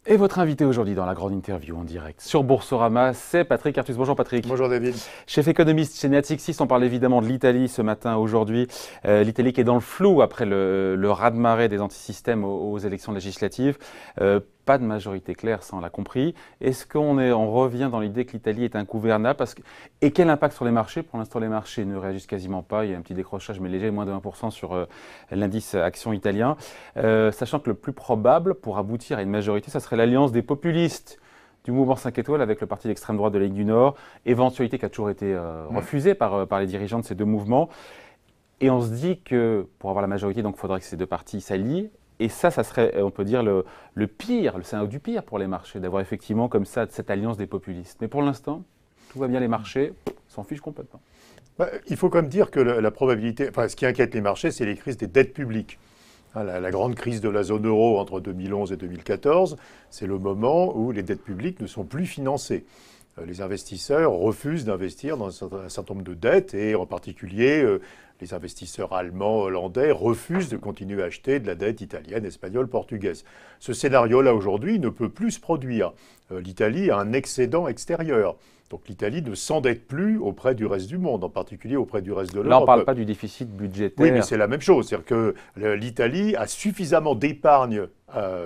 Et votre invité aujourd'hui dans la grande interview en direct sur Boursorama, c'est Patrick Artus. Bonjour Patrick. Bonjour David. Chef économiste chez Natixis, on parle évidemment de l'Italie ce matin, aujourd'hui. L'Italie qui est dans le flou après le raz-de-marée des antisystèmes aux élections législatives. Pas de majorité claire, ça on l'a compris. Est-ce on revient dans l'idée que l'Italie est ingouvernable et quel impact sur les marchés? Pour l'instant, les marchés ne réagissent quasiment pas. Il y a un petit décrochage, mais léger, moins de 1% sur l'indice action italien. Sachant que le plus probable pour aboutir à une majorité, ça serait l'alliance des populistes du mouvement 5 étoiles avec le parti d'extrême droite de la Ligue du Nord, éventualité qui a toujours été refusée par les dirigeants de ces deux mouvements. Et on se dit que pour avoir la majorité, donc, il faudrait que ces deux partis s'allient. Et ça serait, on peut dire, le pire, le scénario du pire pour les marchés, d'avoir effectivement comme ça cette alliance des populistes. Mais pour l'instant, tout va bien, les marchés s'en fichent complètement. Il faut quand même dire que la probabilité, enfin, ce qui inquiète les marchés, c'est les crises des dettes publiques. La grande crise de la zone euro entre 2011 et 2014, c'est le moment où les dettes publiques ne sont plus financées. Les investisseurs refusent d'investir dans un certain nombre de dettes et en particulier les investisseurs allemands, hollandais refusent de continuer à acheter de la dette italienne, espagnole, portugaise. Ce scénario-là aujourd'hui ne peut plus se produire. L'Italie a un excédent extérieur. Donc l'Italie ne s'endette plus auprès du reste du monde, en particulier auprès du reste de l'Europe. Là, on ne parle pas du déficit budgétaire. Oui, mais c'est la même chose. C'est-à-dire que l'Italie a suffisamment d'épargne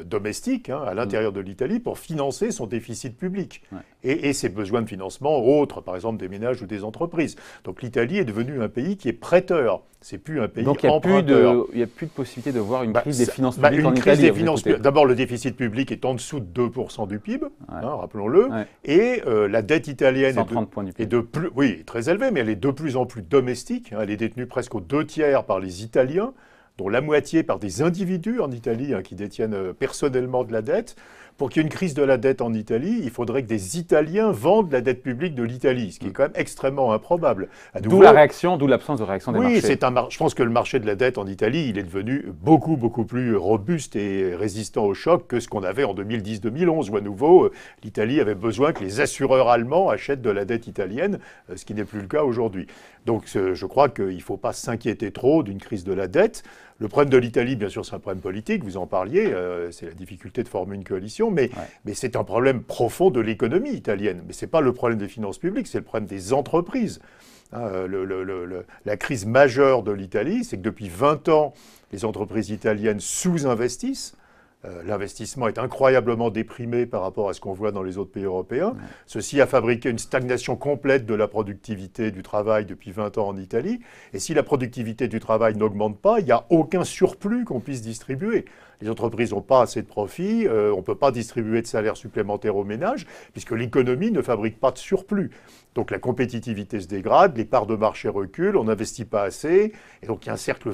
domestique à l'intérieur de l'Italie pour financer son déficit public et ses besoins de financement autres, par exemple des ménages ou des entreprises. Donc l'Italie est devenue un pays qui est prêteur. C'est plus un pays emprunteur. Donc il n'y a plus de possibilité de voir une crise des finances publiques en Italie. D'abord, le déficit public est en dessous de 2% du PIB, rappelons-le, et la dette italienne 130 points du PIB. est de plus, oui, très élevée, mais elle est de plus en plus domestique. Elle est détenue presque aux 2/3 par les Italiens, dont la moitié par des individus en Italie qui détiennent personnellement de la dette. Pour qu'il y ait une crise de la dette en Italie, il faudrait que des Italiens vendent la dette publique de l'Italie, ce qui est quand même extrêmement improbable. D'où la réaction, d'où l'absence de réaction des marchés. Oui, je pense que le marché de la dette en Italie, il est devenu beaucoup, beaucoup plus robuste et résistant au choc que ce qu'on avait en 2010-2011, où à nouveau, l'Italie avait besoin que les assureurs allemands achètent de la dette italienne, ce qui n'est plus le cas aujourd'hui. Donc je crois qu'il ne faut pas s'inquiéter trop d'une crise de la dette. Le problème de l'Italie, bien sûr, c'est un problème politique, vous en parliez, c'est la difficulté de former une coalition, mais c'est un problème profond de l'économie italienne. Mais ce n'est pas le problème des finances publiques, c'est le problème des entreprises. La crise majeure de l'Italie, c'est que depuis 20 ans, les entreprises italiennes sous-investissent. L'investissement est incroyablement déprimé par rapport à ce qu'on voit dans les autres pays européens. Ceci a fabriqué une stagnation complète de la productivité du travail depuis 20 ans en Italie. Et si la productivité du travail n'augmente pas, il n'y a aucun surplus qu'on puisse distribuer. Les entreprises n'ont pas assez de profits, on ne peut pas distribuer de salaires supplémentaires aux ménages, puisque l'économie ne fabrique pas de surplus. Donc la compétitivité se dégrade, les parts de marché reculent, on n'investit pas assez, et donc il y a un cercle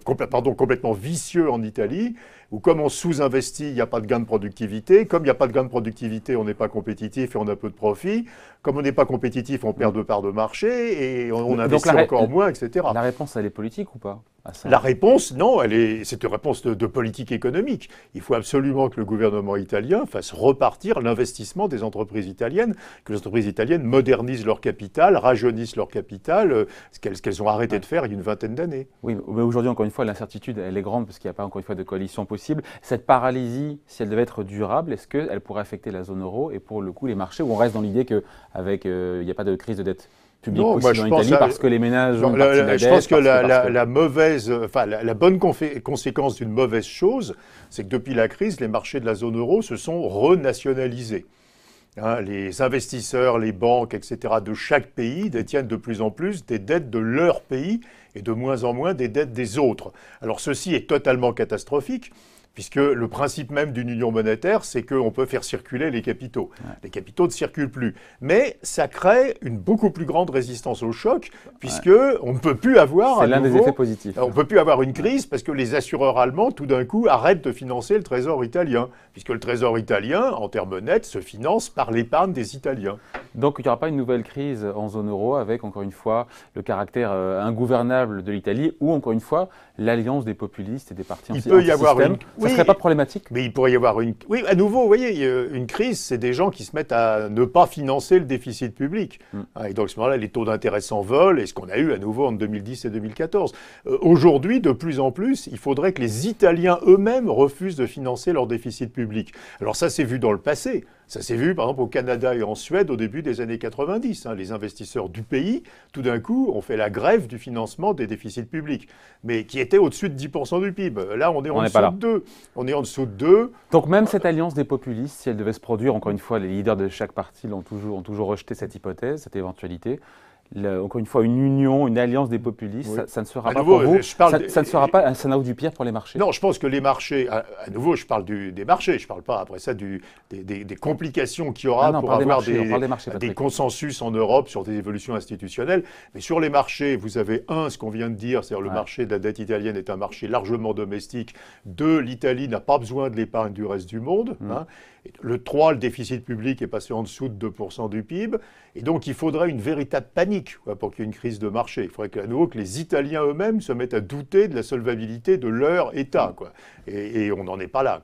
complètement vicieux en Italie, où comme on sous-investit, il n'y a pas de gain de productivité. Comme il n'y a pas de gain de productivité, on n'est pas compétitif et on a peu de profit. Comme on n'est pas compétitif, on perd de parts de marché et on investit encore moins, etc. La réponse, elle est politique ou pas à ça? La réponse, non, c'est une réponse de politique économique. Il faut absolument que le gouvernement italien fasse repartir l'investissement des entreprises italiennes, que les entreprises italiennes modernisent leur capital, rajeunissent leur capital, ce qu'elles ont arrêté de faire il y a une vingtaine d'années. Oui, mais aujourd'hui, encore une fois, l'incertitude, elle est grande parce qu'il n'y a pas, encore une fois, de coalition possible. Cette paralysie, si elle devait être durable, est-ce qu'elle pourrait affecter la zone euro et pour le coup les marchés, où on reste dans l'idée qu'il n'y a pas de crise de dette publique possible en Italie parce que les ménages ont une partie de la dette? Je pense que la bonne conséquence d'une mauvaise chose, c'est que depuis la crise, les marchés de la zone euro se sont renationalisés. Les investisseurs, les banques, etc., de chaque pays détiennent de plus en plus des dettes de leur pays et de moins en moins des dettes des autres. Alors ceci est totalement catastrophique, puisque le principe même d'une union monétaire, c'est qu'on peut faire circuler les capitaux. Les capitaux ne circulent plus. Mais ça crée une beaucoup plus grande résistance au choc, puisqu'on ne peut plus avoir... C'est l'un des effets positifs. On ne peut plus avoir une crise parce que les assureurs allemands, tout d'un coup, arrêtent de financer le trésor italien, puisque le trésor italien, en termes nets, se finance par l'épargne des Italiens. Donc il n'y aura pas une nouvelle crise en zone euro avec, encore une fois, le caractère ingouvernable de l'Italie, ou encore une fois, l'alliance des populistes et des partis Il peut y avoir anti-système. Ça ne serait pas problématique? Mais il pourrait y avoir une... Oui, à nouveau, vous voyez, une crise, c'est des gens qui se mettent à ne pas financer le déficit public. Et donc, à ce moment-là, les taux d'intérêt s'envolent, et ce qu'on a eu à nouveau en 2010 et 2014. Aujourd'hui, de plus en plus, il faudrait que les Italiens eux-mêmes refusent de financer leur déficit public. Alors ça, c'est vu dans le passé. Ça s'est vu, par exemple, au Canada et en Suède au début des années 90. Les investisseurs du pays, tout d'un coup, ont fait la grève du financement des déficits publics, mais qui était au-dessus de 10% du PIB. Là, on est en dessous de 2. On est en dessous de 2. Donc même cette alliance des populistes, si elle devait se produire, encore une fois, les leaders de chaque parti ont toujours rejeté cette hypothèse, cette éventualité. Encore une fois, une union, une alliance des populistes, Oui. ça ne sera pas pour vous, ça ne sera pas un scénario du pire pour les marchés? Non, je pense que les marchés, à nouveau, je parle des marchés, je ne parle pas après ça des complications qu'il y aura pour avoir des consensus en Europe sur des évolutions institutionnelles. Mais sur les marchés, vous avez ce qu'on vient de dire, c'est-à-dire le marché de la dette italienne est un marché largement domestique. 2, l'Italie n'a pas besoin de l'épargne du reste du monde. Le 3, le déficit public est passé en dessous de 2% du PIB. Et donc, il faudrait une véritable panique pour qu'il y ait une crise de marché. Il faudrait à nouveau que les Italiens eux-mêmes se mettent à douter de la solvabilité de leur État. Et on n'en est pas là.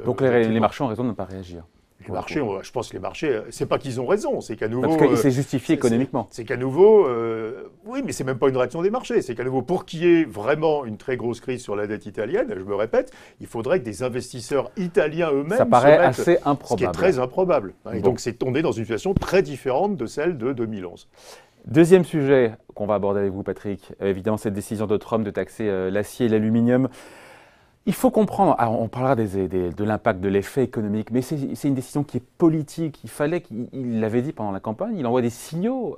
Donc, les marchés ont raison de ne pas réagir. Les marchés, je pense que les marchés, c'est pas qu'ils ont raison, c'est qu'à nouveau... Parce qu'il s'est justifié économiquement. C'est qu'à nouveau... oui, mais c'est même pas une réaction des marchés. C'est qu'à nouveau, pour qu'il y ait vraiment une très grosse crise sur la dette italienne, je me répète, il faudrait que des investisseurs italiens eux-mêmes... Ça paraît assez improbable. Ce qui est très improbable. Et donc, on est dans une situation très différente de celle de 2011. Deuxième sujet qu'on va aborder avec vous, Patrick. Évidemment, cette décision de Trump de taxer l'acier et l'aluminium. Il faut comprendre, on parlera de l'impact de l'effet économique, mais c'est une décision qui est politique. Il fallait qu'il l'avait dit pendant la campagne, il envoie des signaux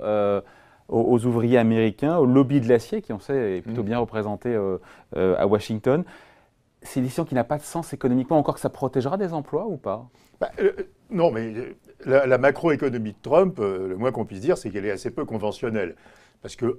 aux ouvriers américains, au lobby de l'acier, qui on sait est plutôt bien représenté à Washington. C'est une décision qui n'a pas de sens économiquement, encore que ça protégera des emplois ou pas? Non, mais la macroéconomie de Trump, le moins qu'on puisse dire, c'est qu'elle est assez peu conventionnelle. Parce que,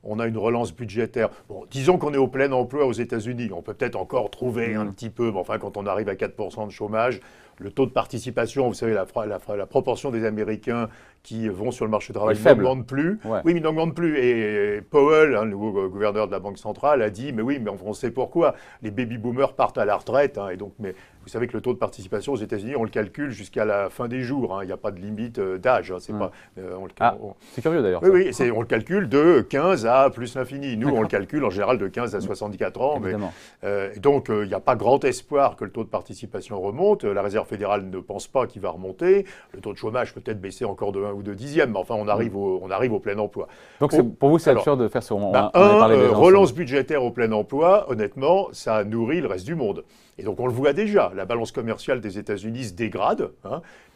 on a une relance budgétaire. Bon, disons qu'on est au plein emploi aux États-Unis. On peut peut-être encore trouver un petit peu, mais enfin, quand on arrive à 4% de chômage, le taux de participation, vous savez, la proportion des Américains qui vont sur le marché du travail n'augmente plus. Ouais. Oui, mais n'augmente plus. Et Powell, le nouveau gouverneur de la Banque centrale, a dit, mais oui, mais on sait pourquoi. Les baby-boomers partent à la retraite. Et donc, mais vous savez que le taux de participation aux États-Unis, on le calcule jusqu'à la fin des jours. Il n'y a pas de limite d'âge. C'est c'est curieux d'ailleurs. Oui, on le calcule de 15 à plus l'infini. Nous, on le calcule en général de 15 à 64 ans. Donc, il n'y a pas grand espoir que le taux de participation remonte. La Réserve fédérale ne pense pas qu'il va remonter. Le taux de chômage peut être baisser encore de 1 ou 2 dixièmes, mais enfin, on arrive au plein emploi. Donc, pour vous, c'est absurde de faire ce... relance budgétaire au plein emploi, honnêtement, ça nourrit le reste du monde. Et donc, on le voit déjà. La balance commerciale des États-Unis se dégrade,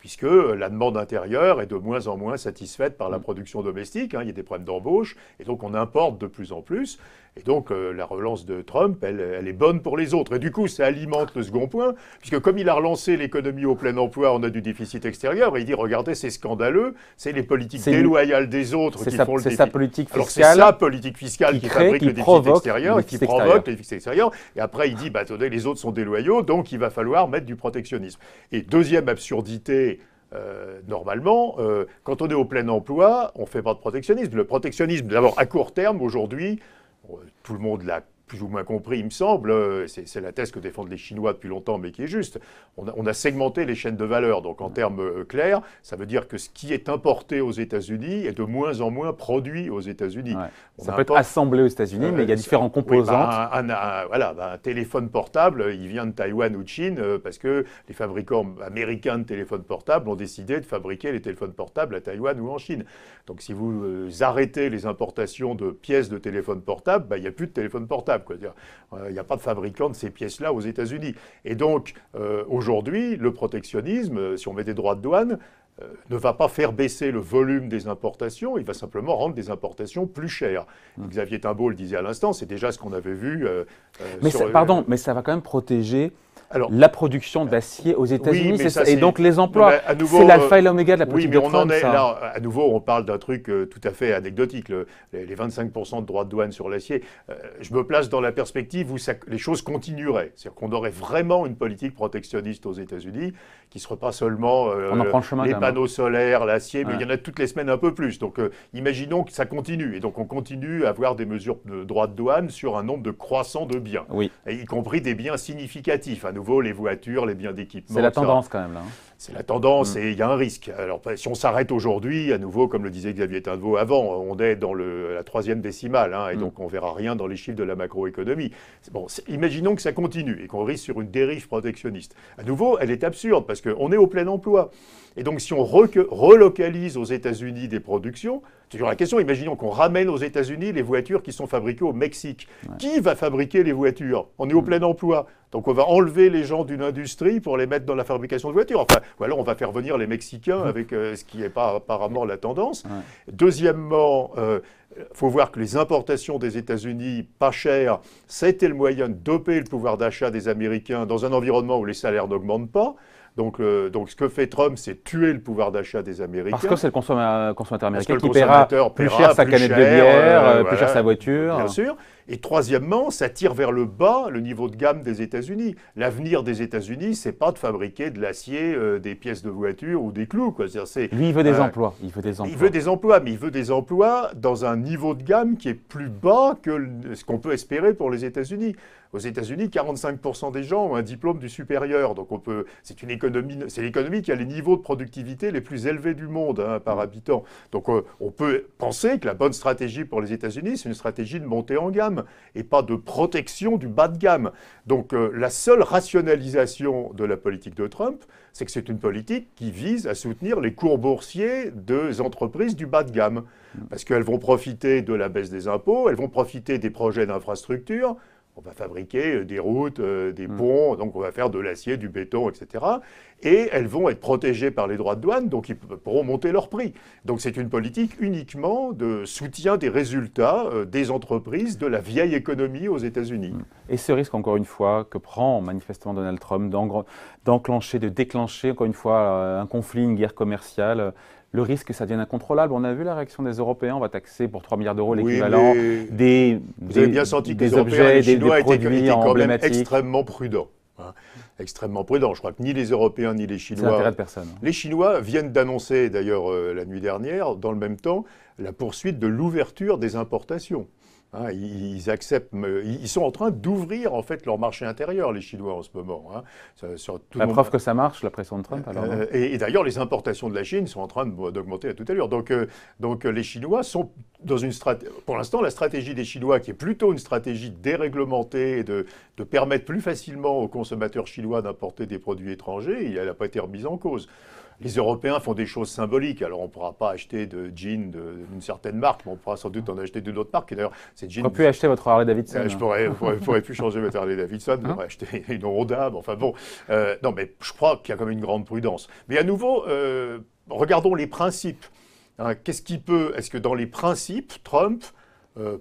puisque la demande intérieure est de moins en moins satisfaite par la production domestique. Il y a des problèmes d'embauche, et donc on importe de plus en plus. Et donc, la relance de Trump, elle est bonne pour les autres. Et du coup, ça alimente le second point, puisque comme il a relancé l'économie au plein emploi, on a du déficit extérieur. Et il dit, regardez, c'est scandaleux, c'est les politiques déloyales des autres qui font le déficit. C'est sa politique fiscale. Alors, c'est sa politique fiscale qui fabrique le déficit extérieur et qui provoque le déficit extérieur. Et après, il dit, attendez, les autres sont déloyaux, donc il va falloir mettre du protectionnisme. Et deuxième absurdité, normalement, quand on est au plein emploi, on ne fait pas de protectionnisme. Le protectionnisme, d'abord, à court terme, aujourd'hui, tout le monde l'a plus ou moins compris, il me semble. C'est la thèse que défendent les Chinois depuis longtemps, mais qui est juste. On a segmenté les chaînes de valeur. Donc, en termes clairs, ça veut dire que ce qui est importé aux États-Unis est de moins en moins produit aux États-Unis. Ouais. Ça peut être assemblé aux États-Unis, mais il y a différents composants. Un téléphone portable, il vient de Taïwan ou de Chine parce que les fabricants américains de téléphones portables ont décidé de fabriquer les téléphones portables à Taïwan ou en Chine. Donc, si vous arrêtez les importations de pièces de téléphones portables, il n'y a plus de téléphones portables. Il n'y a pas de fabricant de ces pièces-là aux États-Unis. Et donc, aujourd'hui, le protectionnisme, si on met des droits de douane, ne va pas faire baisser le volume des importations, il va simplement rendre des importations plus chères. Xavier Timbaud le disait à l'instant, c'est déjà ce qu'on avait vu. Mais ça va quand même protéger Alors, la production d'acier aux États-Unis, oui, c'est ça. Et donc les emplois, nouveau, c'est l'alpha et l'oméga de la politique oui, mais de Trump, ça. Là, à nouveau, on parle d'un truc tout à fait anecdotique, les 25% de droits de douane sur l'acier. Je me place dans la perspective où les choses continueraient. C'est-à-dire qu'on aurait vraiment une politique protectionniste aux États-Unis qui ne serait pas seulement on en prend le chemin, les panneaux solaires, l'acier, mais ouais. il y en a toutes les semaines un peu plus. Donc imaginons que ça continue. Et donc on continue à avoir des mesures de droits de douane sur un nombre de croissant de biens, oui. et y compris des biens significatifs. À nouveau, les voitures, les biens d'équipement. C'est la tendance quand même là. C'est la tendance et il y a un risque. Alors si on s'arrête aujourd'hui, à nouveau, comme le disait Xavier Tinvaux avant, on est dans la 3e décimale, et donc on ne verra rien dans les chiffres de la macroéconomie. Bon, imaginons que ça continue et qu'on risque sur une dérive protectionniste. À nouveau, elle est absurde parce qu'on est au plein emploi. Et donc si on relocalise aux États-Unis des productions, c'est toujours la question, imaginons qu'on ramène aux États-Unis les voitures qui sont fabriquées au Mexique. Ouais. Qui va fabriquer les voitures? On est au plein emploi. Donc on va enlever les gens d'une industrie pour les mettre dans la fabrication de voitures. Enfin, ou alors on va faire venir les Mexicains avec ce qui n'est pas apparemment la tendance. Ouais. Deuxièmement, faut voir que les importations des États-Unis, pas chères, c'était le moyen de doper le pouvoir d'achat des Américains dans un environnement où les salaires n'augmentent pas. Donc ce que fait Trump, c'est tuer le pouvoir d'achat des Américains. Parce que c'est le consommateur américain qui paiera plus cher sa canette de bière, plus cher sa voiture. Bien sûr. Et troisièmement, ça tire vers le bas le niveau de gamme des États-Unis. L'avenir des États-Unis, c'est pas de fabriquer de l'acier, des pièces de voiture ou des clous, quoi. Lui, il veut des emplois. Il veut des emplois. Il veut des emplois, mais il veut des emplois dans un niveau de gamme qui est plus bas que ce qu'on peut espérer pour les États-Unis. Aux États-Unis, 45% des gens ont un diplôme du supérieur. Donc c'est l'économie qui a les niveaux de productivité les plus élevés du monde par habitant. Donc on peut penser que la bonne stratégie pour les États-Unis, c'est une stratégie de montée en gamme et pas de protection du bas de gamme. Donc la seule rationalisation de la politique de Trump, c'est que c'est une politique qui vise à soutenir les cours boursiers des entreprises du bas de gamme. Parce qu'elles vont profiter de la baisse des impôts, elles vont profiter des projets d'infrastructure. On va fabriquer des routes, des ponts, donc on va faire de l'acier, du béton, etc. Et elles vont être protégées par les droits de douane, donc ils pourront monter leur prix. Donc c'est une politique uniquement de soutien des résultats des entreprises de la vieille économie aux États-Unis. Et ce risque, encore une fois, que prend manifestement Donald Trump de déclencher, encore une fois, un conflit, une guerre commerciale, le risque que ça devienne incontrôlable. On a vu la réaction des Européens. On va taxer pour 3 milliards d'euros l'équivalent des Vous avez bien senti que les Européens objets, et les Chinois des produits étaient quand même emblématiques. extrêmement prudents. Extrêmement prudents. Je crois que ni les Européens ni les Chinois... C'est l'intérêt de personne. Les Chinois viennent d'annoncer, d'ailleurs la nuit dernière, dans le même temps, la poursuite de l'ouverture des importations. Ils acceptent, ils sont en train d'ouvrir en fait leur marché intérieur, les Chinois en ce moment. La preuve que ça marche, la pression de Trump. Alors, et d'ailleurs, les importations de la Chine sont en train d'augmenter à toute allure. Donc les Chinois sont dans une stratégie. Pour l'instant, la stratégie des Chinois, qui est plutôt une stratégie déréglementée et de permettre plus facilement aux consommateurs chinois d'importer des produits étrangers, elle n'a pas été remise en cause. Les Européens font des choses symboliques. Alors, on ne pourra pas acheter de jeans d'une certaine marque, mais on pourra sans doute en acheter d'une autre marque. Et d'ailleurs, ces jeans... On peut acheter votre Harley Davidson. Je pourrais plus changer votre Harley Davidson, je pourrais acheter une Honda. Enfin bon, non, mais je crois qu'il y a quand même une grande prudence. Mais à nouveau, regardons les principes. Qu'est-ce qui peut... Est-ce que dans les principes, Trump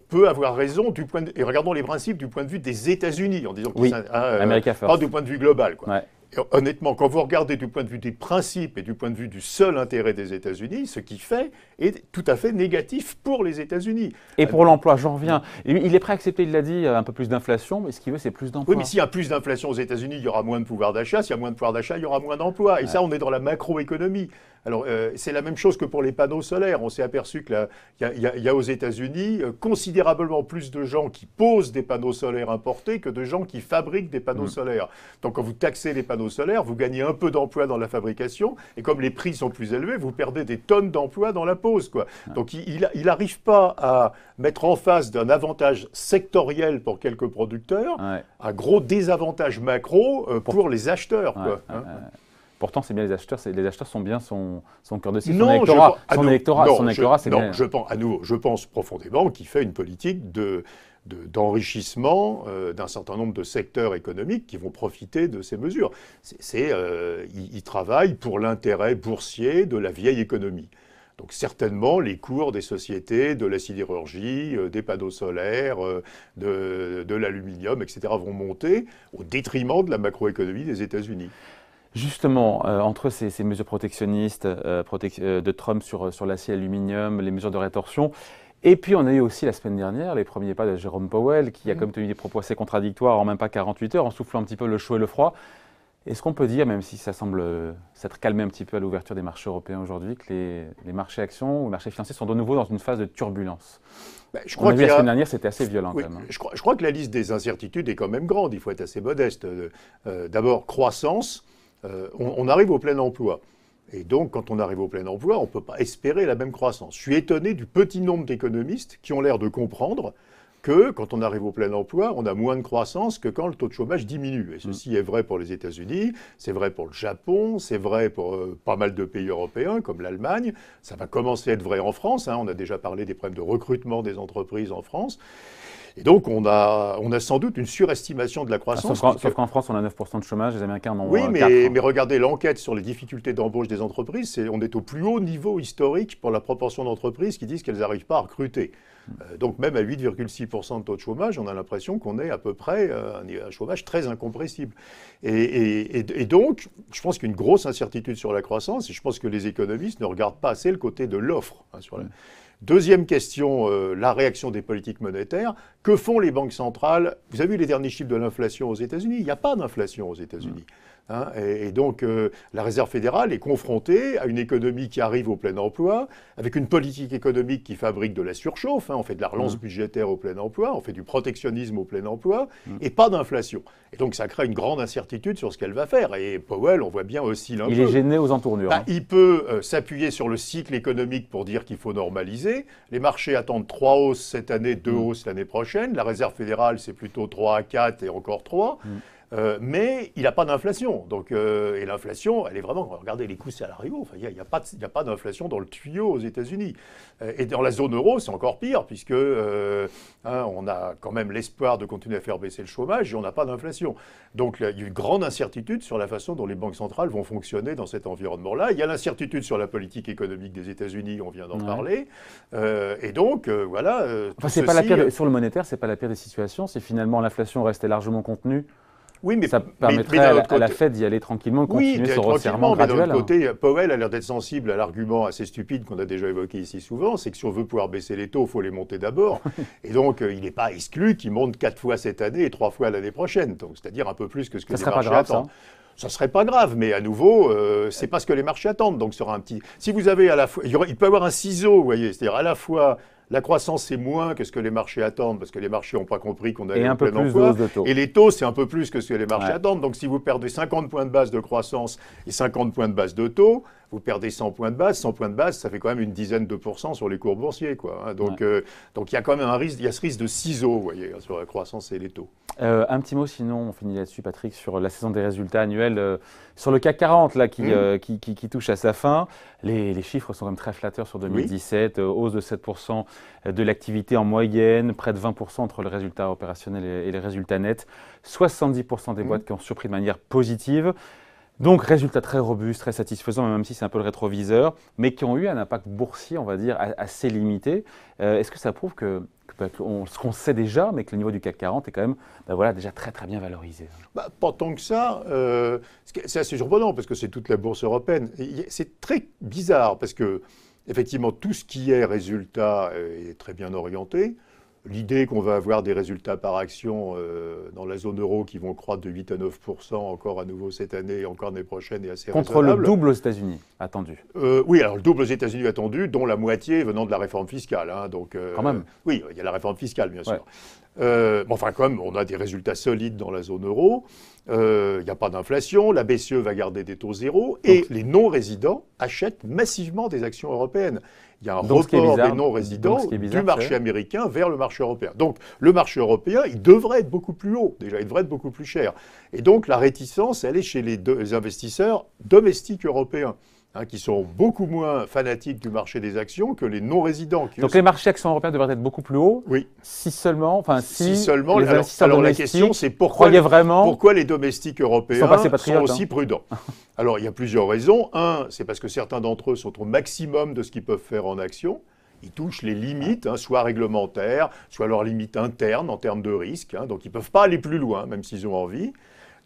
peut avoir raison et regardons les principes du point de vue des États-Unis, en disant oui, pas du point de vue global, quoi. Ouais. Honnêtement, quand vous regardez du point de vue des principes et du point de vue du seul intérêt des États-Unis, ce qu'il fait est tout à fait négatif pour les États-Unis. Et pour l'emploi, j'en reviens. Il est prêt à accepter, il l'a dit, un peu plus d'inflation, mais ce qu'il veut, c'est plus d'emplois. Oui, mais s'il y a plus d'inflation aux États-Unis, il y aura moins de pouvoir d'achat. S'il y a moins de pouvoir d'achat, il y aura moins d'emplois. Et ça, on est dans la macroéconomie. Alors, c'est la même chose que pour les panneaux solaires. On s'est aperçu qu'il y a aux États-Unis considérablement plus de gens qui posent des panneaux solaires importés que de gens qui fabriquent des panneaux solaires. Donc, quand vous taxez les panneaux solaires, vous gagnez un peu d'emplois dans la fabrication. Et comme les prix sont plus élevés, vous perdez des tonnes d'emplois dans la pose, quoi. Donc, il n'arrive pas à mettre en face d'un avantage sectoriel pour quelques producteurs un gros désavantage macro pour les acheteurs, quoi. Pourtant, c'est bien les acheteurs sont bien son cœur de cible, son électorat, c'est bien. Je pense profondément qu'il fait une politique d'enrichissement d'un certain nombre de secteurs économiques qui vont profiter de ces mesures. Il travaille pour l'intérêt boursier de la vieille économie. Donc certainement, les cours des sociétés, de la sidérurgie, des panneaux solaires, de l'aluminium, etc. vont monter au détriment de la macroéconomie des États-Unis. Justement, entre ces mesures protectionnistes de Trump sur l'acier et l'aluminium, les mesures de rétorsion, et puis on a eu aussi la semaine dernière les premiers pas de Jérôme Powell, qui a comme tenu des propos assez contradictoires en même pas 48 heures, en soufflant un petit peu le chaud et le froid. Est-ce qu'on peut dire, même si ça semble s'être calmé un petit peu à l'ouverture des marchés européens aujourd'hui, que les marchés actions ou les marchés financiers sont de nouveau dans une phase de turbulence? Je crois que la semaine dernière, c'était assez violent oui, quand même. Je crois que la liste des incertitudes est quand même grande, il faut être assez modeste. D'abord, croissance, on arrive au plein emploi. Et donc, quand on arrive au plein emploi, on ne peut pas espérer la même croissance. Je suis étonné du petit nombre d'économistes qui ont l'air de comprendre que quand on arrive au plein emploi, on a moins de croissance que quand le taux de chômage diminue. Et ceci est vrai pour les États-Unis, c'est vrai pour le Japon, c'est vrai pour pas mal de pays européens comme l'Allemagne. Ça va commencer à être vrai en France. On a déjà parlé des problèmes de recrutement des entreprises en France. Et donc, on a sans doute une surestimation de la croissance. Sauf qu'en France, on a 9% de chômage, les Américains en ont 4. Oui, mais regardez l'enquête sur les difficultés d'embauche des entreprises. On est au plus haut niveau historique pour la proportion d'entreprises qui disent qu'elles n'arrivent pas à recruter. Donc même à 8,6% de taux de chômage, on a l'impression qu'on est à peu près un chômage très incompressible. Et donc, je pense qu'il y a une grosse incertitude sur la croissance et je pense que les économistes ne regardent pas assez le côté de l'offre. Deuxième question, la réaction des politiques monétaires. Que font les banques centrales? Vous avez vu les derniers chiffres de l'inflation aux États-Unis? Il n'y a pas d'inflation aux États-Unis. Et donc, la Réserve fédérale est confrontée à une économie qui arrive au plein emploi, avec une politique économique qui fabrique de la surchauffe. On fait de la relance budgétaire au plein emploi, on fait du protectionnisme au plein emploi, et pas d'inflation. Et donc, ça crée une grande incertitude sur ce qu'elle va faire. Et Powell, on voit bien aussi Il est gêné aux entournures. Il peut s'appuyer sur le cycle économique pour dire qu'il faut normaliser. Les marchés attendent 3 hausses cette année, 2 hausses l'année prochaine. La Réserve fédérale, c'est plutôt 3 à 4 et encore 3. Mais il n'a pas d'inflation. Donc, et l'inflation, elle est vraiment... Regardez les coûts salariaux. Enfin, il n'y a pas d'inflation dans le tuyau aux États-Unis. Et dans la zone euro, c'est encore pire, puisque on a quand même l'espoir de continuer à faire baisser le chômage et on n'a pas d'inflation. Donc, il y a une grande incertitude sur la façon dont les banques centrales vont fonctionner dans cet environnement-là. Il y a l'incertitude sur la politique économique des États-Unis, on vient d'en parler. Et donc, voilà... sur le monétaire, ce n'est pas la pire des situations. Si finalement l'inflation restait largement contenue, oui, mais, ça permettrait à la Fed d'y aller tranquillement, de continuer son resserrement graduel. Mais d'un autre côté, Powell a l'air d'être sensible à l'argument assez stupide qu'on a déjà évoqué ici souvent, c'est que si on veut pouvoir baisser les taux, il faut les monter d'abord. Et donc, il n'est pas exclu qu'ils montent 4 fois cette année et 3 fois l'année prochaine. C'est-à-dire un peu plus que ce que les marchés attendent. Ça serait pas grave, mais à nouveau, c'est pas ce que les marchés attendent. Donc, sera un petit. Si vous avez à la fois, il peut y avoir un ciseau, vous voyez, c'est-à-dire à la fois. La croissance, c'est moins que ce que les marchés attendent, parce que les marchés n'ont pas compris qu'on allait au plein emploi. Et les taux, c'est un peu plus que ce que les marchés attendent. Donc, si vous perdez 50 points de base de croissance et 50 points de base de taux, vous perdez 100 points de base. 100 points de base, ça fait quand même une dizaine de % sur les cours boursiers, quoi. Donc, il y a quand même un risque, il y a ce risque de ciseaux, vous voyez, sur la croissance et les taux. Un petit mot, sinon, on finit là-dessus, Patrick, sur la saison des résultats annuels, sur le CAC 40, là, qui touche à sa fin. Les chiffres sont quand même très flatteurs sur 2017, hausse de 7% de l'activité en moyenne, près de 20% entre le résultat opérationnel et les résultats nets, 70% des boîtes qui ont surpris de manière positive. Donc, résultats très robustes, très satisfaisants, même si c'est un peu le rétroviseur, mais qui ont eu un impact boursier, on va dire, assez limité. Est-ce que ça prouve ce qu'on sait déjà, mais que le niveau du CAC 40 est quand même déjà très très bien valorisé? Pas tant que ça. C'est assez surprenant, parce que c'est toute la bourse européenne. C'est très bizarre, parce que, effectivement, tout ce qui est résultat est très bien orienté. L'idée qu'on va avoir des résultats par action dans la zone euro qui vont croître de 8 à 9% encore à nouveau cette année et encore l'année prochaine est assez raisonnable. Contre le double aux États-unis, attendu. Oui, alors le double aux États-Unis attendu, dont la moitié venant de la réforme fiscale. Donc, quand même. Oui, il y a la réforme fiscale, bien sûr. Enfin, quand même, on a des résultats solides dans la zone euro. Il n'y a pas d'inflation, la BCE va garder des taux zéro et les non-résidents achètent massivement des actions européennes. Il y a un report des non-résidents du marché américain vers le marché européen. Donc, le marché européen, il devrait être beaucoup plus haut. Déjà, il devrait être beaucoup plus cher. Et donc, la réticence, elle est chez les investisseurs domestiques européens. qui sont beaucoup moins fanatiques du marché des actions que les non-résidents. Donc les marchés actions européens devraient être beaucoup plus hauts, oui. Si seulement les investisseurs alors la question c'est pourquoi les domestiques européens sont aussi prudents. Alors il y a plusieurs raisons. Un, c'est parce que certains d'entre eux sont au maximum de ce qu'ils peuvent faire en actions. Ils touchent les limites, soit réglementaires, soit leurs limites internes en termes de risque. Donc ils ne peuvent pas aller plus loin, même s'ils ont envie.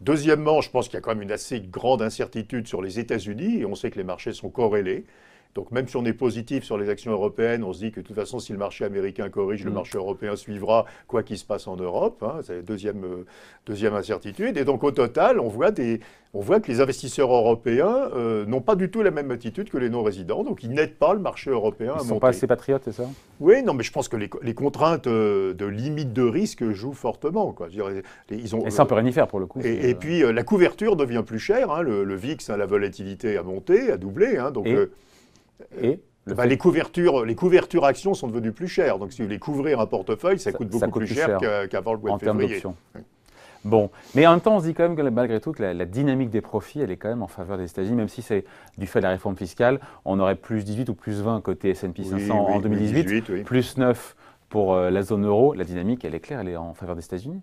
Deuxièmement, je pense qu'il y a quand même une assez grande incertitude sur les États-Unis et on sait que les marchés sont corrélés. Donc même si on est positif sur les actions européennes, on se dit que de toute façon, si le marché américain corrige, le marché européen suivra, quoi qu'il se passe en Europe. C'est la deuxième incertitude. Et donc au total, on voit que les investisseurs européens n'ont pas du tout la même attitude que les non-résidents. Donc ils n'aident pas le marché européen à monter. Ils ne sont pas assez patriotes, c'est ça? Oui, non, mais je pense que les contraintes de limite de risque jouent fortement, quoi. Je veux dire, et ça, on ne peut rien y faire pour le coup. Et puis la couverture devient plus chère. Le VIX, la volatilité a monté, a doublé. Donc, les couvertures actions sont devenues plus chères. Donc, si vous voulez couvrir un portefeuille, ça coûte beaucoup plus cher qu'avant le mois de février. Oui. Bon, mais en même temps, on se dit quand même que malgré tout que la dynamique des profits, elle est quand même en faveur des États-Unis, même si c'est du fait de la réforme fiscale. On aurait plus 18 ou plus 20 côté S&P 500 en 2018, plus 9 pour la zone euro. La dynamique, elle est claire, elle est en faveur des États-Unis.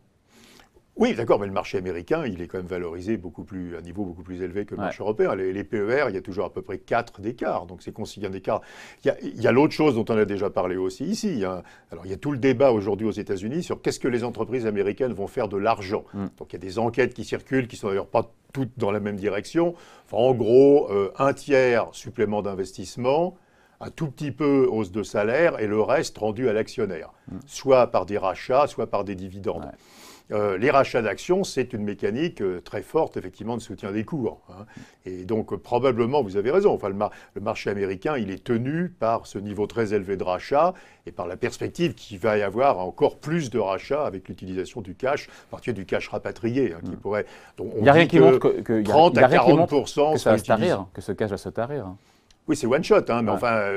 Oui, d'accord, mais le marché américain, il est quand même valorisé à un niveau beaucoup plus élevé que le marché européen. Les PER, il y a toujours à peu près 4 d'écart, donc c'est considéré un écart. Il y a l'autre chose dont on a déjà parlé aussi ici. Alors, il y a tout le débat aujourd'hui aux États-Unis sur qu'est-ce que les entreprises américaines vont faire de l'argent. Donc, il y a des enquêtes qui circulent, qui sont d'ailleurs pas toutes dans la même direction. Enfin, en gros, un tiers supplément d'investissement, un tout petit peu hausse de salaire et le reste rendu à l'actionnaire, soit par des rachats, soit par des dividendes. Les rachats d'actions, c'est une mécanique très forte, effectivement, de soutien des cours. Et donc, probablement, vous avez raison, enfin, le marché américain, il est tenu par ce niveau très élevé de rachats et par la perspective qu'il va y avoir encore plus de rachats avec l'utilisation du cash, en particulier du cash rapatrié, qui pourrait... Il n'y a rien qui montre que 30 à 40% que ça va se tarir, que ce cash va se tarir. Oui, c'est one shot, mais enfin,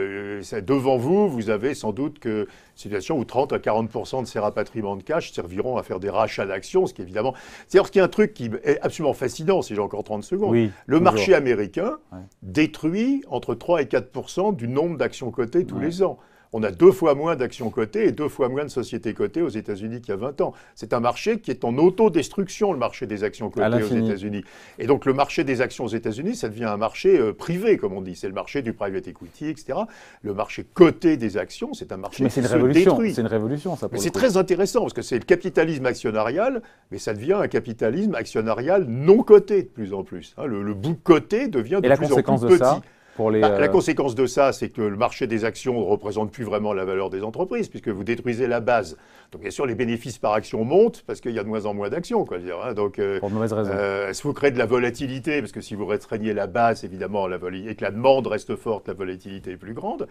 devant vous, vous avez sans doute une situation où 30 à 40% de ces rapatriements de cash serviront à faire des rachats d'actions, ce qui évidemment... C'est-à-dire qu'il y a un truc qui est absolument fascinant, si j'ai encore 30 secondes. Oui, le marché américain détruit entre 3 et 4% du nombre d'actions cotées tous les ans. On a 2 fois moins d'actions cotées et 2 fois moins de sociétés cotées aux États-Unis qu'il y a 20 ans. C'est un marché qui est en autodestruction, le marché des actions cotées aux États-Unis. Et donc le marché des actions aux États-Unis, ça devient un marché privé, comme on dit. C'est le marché du private equity, etc. Le marché coté des actions, c'est un marché qui se détruit. C'est une révolution, ça. Mais c'est très intéressant, parce que c'est le capitalisme actionnarial, mais ça devient un capitalisme actionnarial non coté de plus en plus. Le bout coté devient de plus en plus petit. La conséquence de ça, c'est que le marché des actions ne représente plus vraiment la valeur des entreprises, puisque vous détruisez la base. Donc bien sûr, les bénéfices par action montent, parce qu'il y a de moins en moins d'actions. Pour de mauvaises raisons. Si vous créez de la volatilité, parce que si vous restreignez la base, évidemment, et que la demande reste forte, la volatilité est plus grande.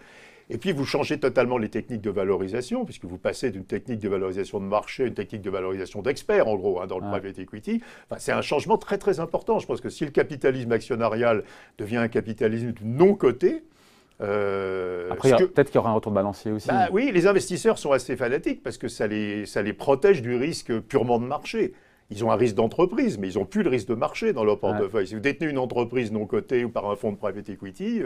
Et puis, vous changez totalement les techniques de valorisation, puisque vous passez d'une technique de valorisation de marché à une technique de valorisation d'experts, en gros, dans le private equity. Enfin, c'est un changement très, très important. Je pense que si le capitalisme actionnarial devient un capitalisme non coté, après, peut-être qu'il y aura un retour de balancier aussi. Oui, les investisseurs sont assez fanatiques, parce que ça les protège du risque purement de marché. Ils ont un risque d'entreprise, mais ils n'ont plus le risque de marché dans leur portefeuille. Si vous détenez une entreprise non cotée ou par un fonds de private equity,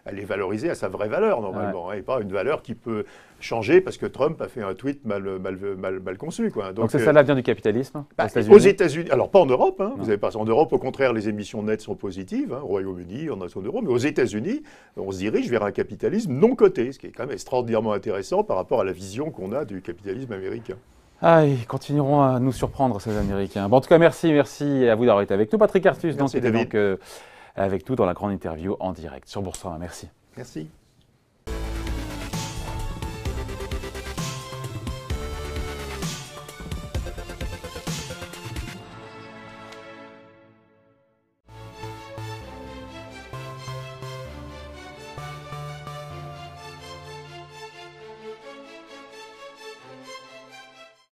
elle est valorisée à sa vraie valeur, normalement, et pas une valeur qui peut changer parce que Trump a fait un tweet mal conçu. Donc c'est ça l'avenir du capitalisme aux États-Unis. Alors pas en Europe. Vous avez pas, en Europe, au contraire, les émissions nettes sont positives, au Royaume-Uni, en zone euro, mais aux États-Unis, on se dirige vers un capitalisme non coté, ce qui est quand même extraordinairement intéressant par rapport à la vision qu'on a du capitalisme américain. Ils continueront à nous surprendre, ces Américains. Bon, en tout cas, merci à vous d'avoir été avec nous. Patrick Artus, merci, David. Avec nous dans la grande interview en direct sur Boursorama. Merci. Merci.